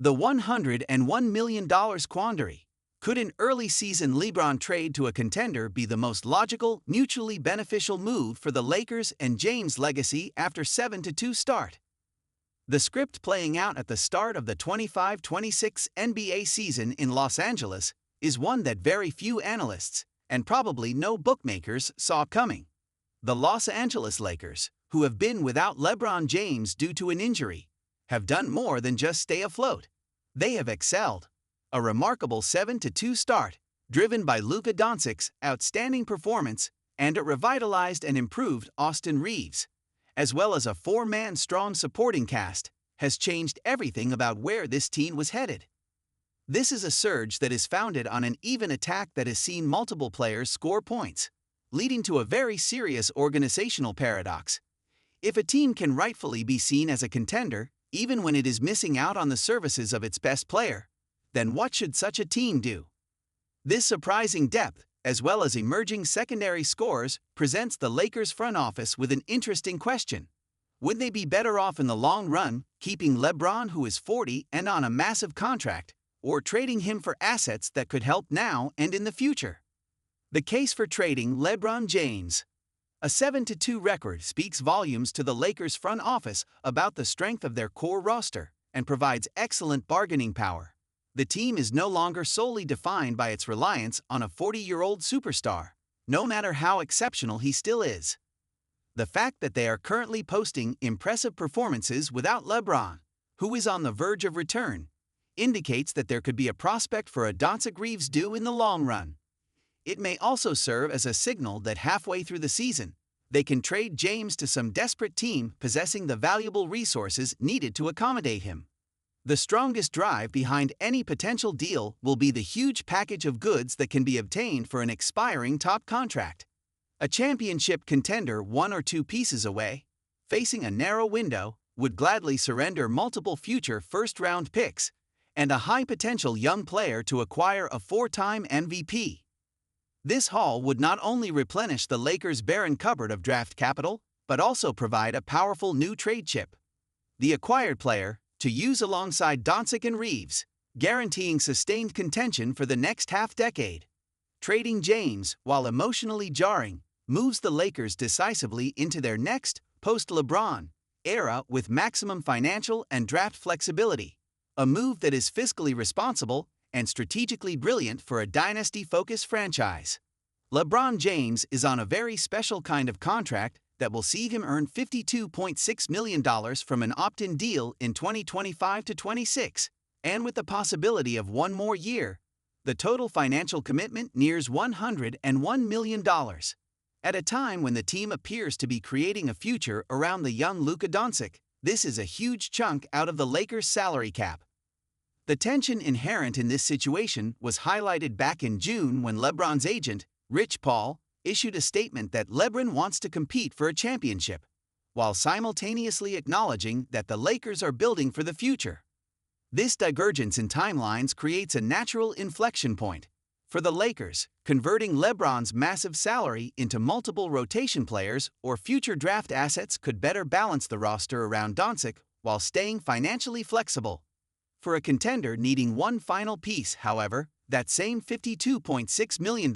The $101 million quandary. Could an early season LeBron trade to a contender be the most logical, mutually beneficial move for the Lakers and James' legacy after 7-2 start? The script playing out at the start of the 25-26 NBA season in Los Angeles is one that very few analysts, and probably no bookmakers, saw coming. The Los Angeles Lakers, who have been without LeBron James due to an injury, have done more than just stay afloat. They have excelled. A remarkable 7-2 start, driven by Luka Dončić's outstanding performance and a revitalized and improved Austin Reaves, as well as a four-man strong supporting cast, has changed everything about where this team was headed. This is a surge that is founded on an even attack that has seen multiple players score points, leading to a very serious organizational paradox. If a team can rightfully be seen as a contender, even when it is missing out on the services of its best player, then what should such a team do? This surprising depth, as well as emerging secondary scores, presents the Lakers front office with an interesting question. Would they be better off in the long run, keeping LeBron, who is 40 and on a massive contract, or trading him for assets that could help now and in the future? The case for trading LeBron James. A 7-2 record speaks volumes to the Lakers front office about the strength of their core roster and provides excellent bargaining power. The team is no longer solely defined by its reliance on a 40-year-old superstar, no matter how exceptional he still is. The fact that they are currently posting impressive performances without LeBron, who is on the verge of return, indicates that there could be a prospect for a Austin Reaves due in the long run. It may also serve as a signal that halfway through the season, they can trade James to some desperate team possessing the valuable resources needed to accommodate him. The strongest drive behind any potential deal will be the huge package of goods that can be obtained for an expiring top contract. A championship contender 1 or 2 pieces away, facing a narrow window, would gladly surrender multiple future first-round picks and a high-potential young player to acquire a 4-time MVP. This haul would not only replenish the Lakers' barren cupboard of draft capital, but also provide a powerful new trade chip. The acquired player, to use alongside Dončić and Reaves, guaranteeing sustained contention for the next half-decade. Trading James, while emotionally jarring, moves the Lakers decisively into their next, post-LeBron, era with maximum financial and draft flexibility, a move that is fiscally responsible and strategically brilliant for a dynasty-focused franchise. LeBron James is on a very special kind of contract that will see him earn $52.6 million from an opt-in deal in 2025-26, and with the possibility of one more year, the total financial commitment nears $101 million. At a time when the team appears to be creating a future around the young Luka Dončić, this is a huge chunk out of the Lakers' salary cap. The tension inherent in this situation was highlighted back in June when LeBron's agent, Rich Paul, issued a statement that LeBron wants to compete for a championship, while simultaneously acknowledging that the Lakers are building for the future. This divergence in timelines creates a natural inflection point. For the Lakers, converting LeBron's massive salary into multiple rotation players or future draft assets could better balance the roster around Dončić while staying financially flexible. For a contender needing one final piece, however, that same $52.6 million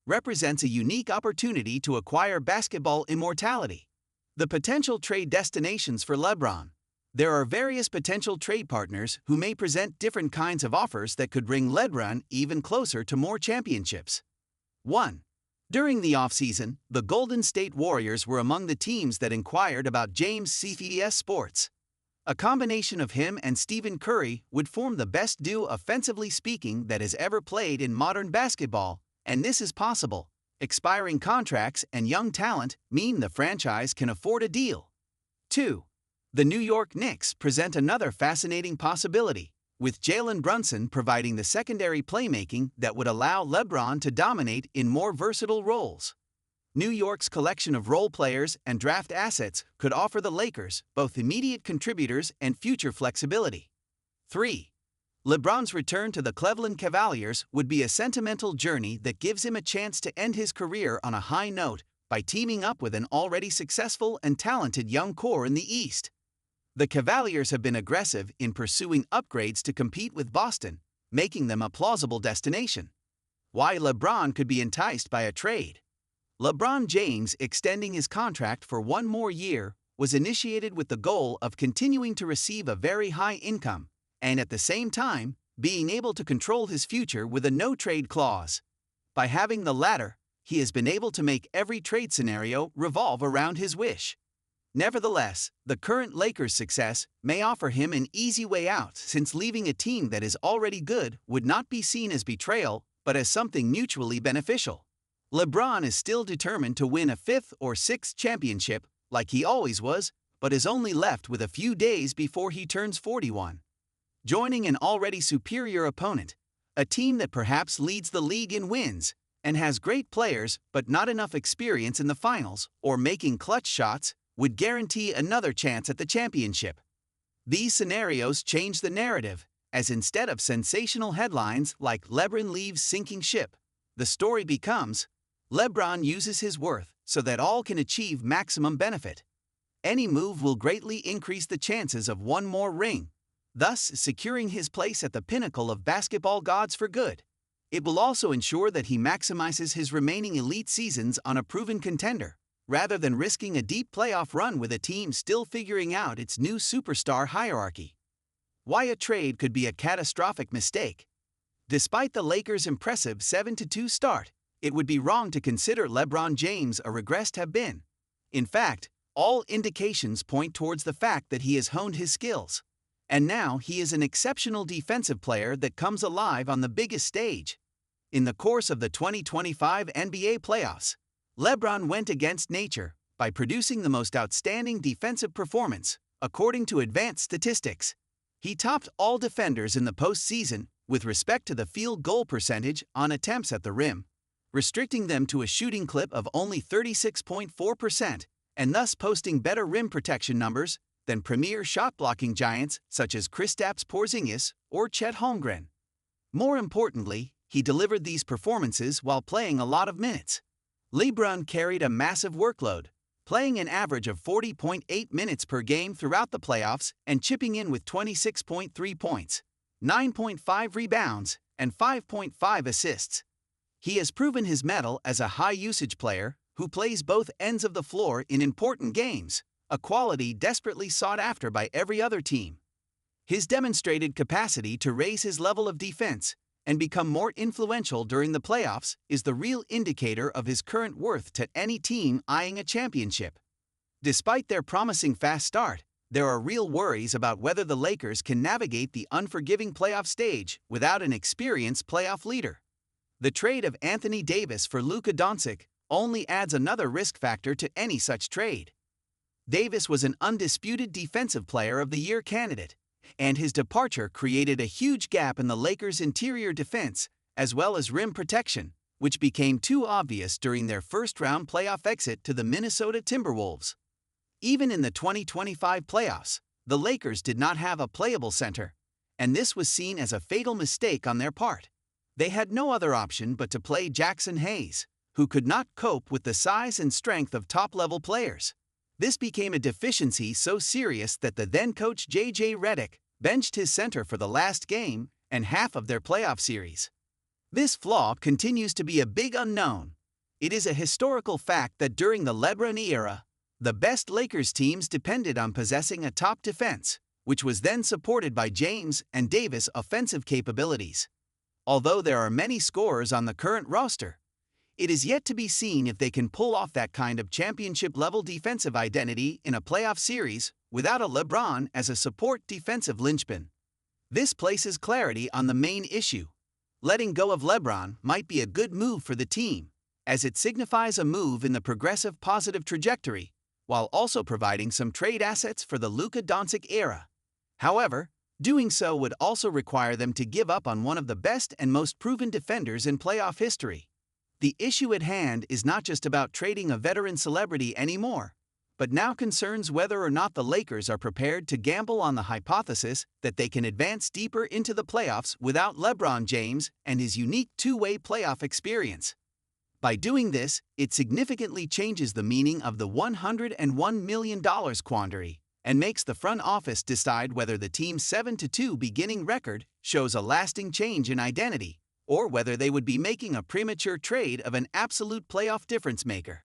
represents a unique opportunity to acquire basketball immortality. The potential trade destinations for LeBron. There are various potential trade partners who may present different kinds of offers that could bring LeBron even closer to more championships. 1. During the offseason, the Golden State Warriors were among the teams that inquired about James. CBS Sports. A combination of him and Stephen Curry would form the best duo offensively speaking that has ever played in modern basketball, and this is possible. Expiring contracts and young talent mean the franchise can afford a deal. 2. The New York Knicks present another fascinating possibility, with Jalen Brunson providing the secondary playmaking that would allow LeBron to dominate in more versatile roles. New York's collection of role players and draft assets could offer the Lakers both immediate contributors and future flexibility. 3. LeBron's return to the Cleveland Cavaliers would be a sentimental journey that gives him a chance to end his career on a high note by teaming up with an already successful and talented young core in the East. The Cavaliers have been aggressive in pursuing upgrades to compete with Boston, making them a plausible destination. Why LeBron could be enticed by a trade. LeBron James extending his contract for one more year was initiated with the goal of continuing to receive a very high income, and at the same time, being able to control his future with a no-trade clause. By having the latter, he has been able to make every trade scenario revolve around his wish. Nevertheless, the current Lakers' success may offer him an easy way out, since leaving a team that is already good would not be seen as betrayal, but as something mutually beneficial. LeBron is still determined to win a fifth or sixth championship, like he always was, but is only left with a few days before he turns 41. Joining an already superior opponent, a team that perhaps leads the league in wins, and has great players but not enough experience in the finals or making clutch shots, would guarantee another chance at the championship. These scenarios change the narrative, as instead of sensational headlines like "LeBron leaves sinking ship," the story becomes, "LeBron uses his worth so that all can achieve maximum benefit." Any move will greatly increase the chances of one more ring, thus securing his place at the pinnacle of basketball gods for good. It will also ensure that he maximizes his remaining elite seasons on a proven contender, rather than risking a deep playoff run with a team still figuring out its new superstar hierarchy. Why a trade could be a catastrophic mistake. Despite the Lakers' impressive 7-2 start, it would be wrong to consider LeBron James a regressed have-been. In fact, all indications point towards the fact that he has honed his skills. And now he is an exceptional defensive player that comes alive on the biggest stage. In the course of the 2025 NBA playoffs, LeBron went against nature by producing the most outstanding defensive performance, according to advanced statistics. He topped all defenders in the postseason with respect to the field goal percentage on attempts at the rim, restricting them to a shooting clip of only 36.4%, and thus posting better rim protection numbers than premier shot-blocking giants such as Kristaps Porzingis or Chet Holmgren. More importantly, he delivered these performances while playing a lot of minutes. LeBron carried a massive workload, playing an average of 40.8 minutes per game throughout the playoffs and chipping in with 26.3 points, 9.5 rebounds, and 5.5 assists. He has proven his mettle as a high-usage player who plays both ends of the floor in important games, a quality desperately sought after by every other team. His demonstrated capacity to raise his level of defense and become more influential during the playoffs is the real indicator of his current worth to any team eyeing a championship. Despite their promising fast start, there are real worries about whether the Lakers can navigate the unforgiving playoff stage without an experienced playoff leader. The trade of Anthony Davis for Luka Dončić only adds another risk factor to any such trade. Davis was an undisputed Defensive Player of the Year candidate, and his departure created a huge gap in the Lakers' interior defense as well as rim protection, which became too obvious during their first-round playoff exit to the Minnesota Timberwolves. Even in the 2025 playoffs, the Lakers did not have a playable center, and this was seen as a fatal mistake on their part. They had no other option but to play Jackson Hayes, who could not cope with the size and strength of top-level players. This became a deficiency so serious that the then-coach J.J. Redick benched his center for the last game and half of their playoff series. This flaw continues to be a big unknown. It is a historical fact that during the LeBron era, the best Lakers teams depended on possessing a top defense, which was then supported by James and Davis' offensive capabilities. Although there are many scorers on the current roster, it is yet to be seen if they can pull off that kind of championship-level defensive identity in a playoff series without a LeBron as a support defensive linchpin. This places clarity on the main issue. Letting go of LeBron might be a good move for the team, as it signifies a move in the progressive positive trajectory, while also providing some trade assets for the Luka Dončić era. However, doing so would also require them to give up on one of the best and most proven defenders in playoff history. The issue at hand is not just about trading a veteran celebrity anymore, but now concerns whether or not the Lakers are prepared to gamble on the hypothesis that they can advance deeper into the playoffs without LeBron James and his unique two-way playoff experience. By doing this, it significantly changes the meaning of the $101 million quandary, and makes the front office decide whether the team's 7-2 beginning record shows a lasting change in identity, or whether they would be making a premature trade of an absolute playoff difference maker.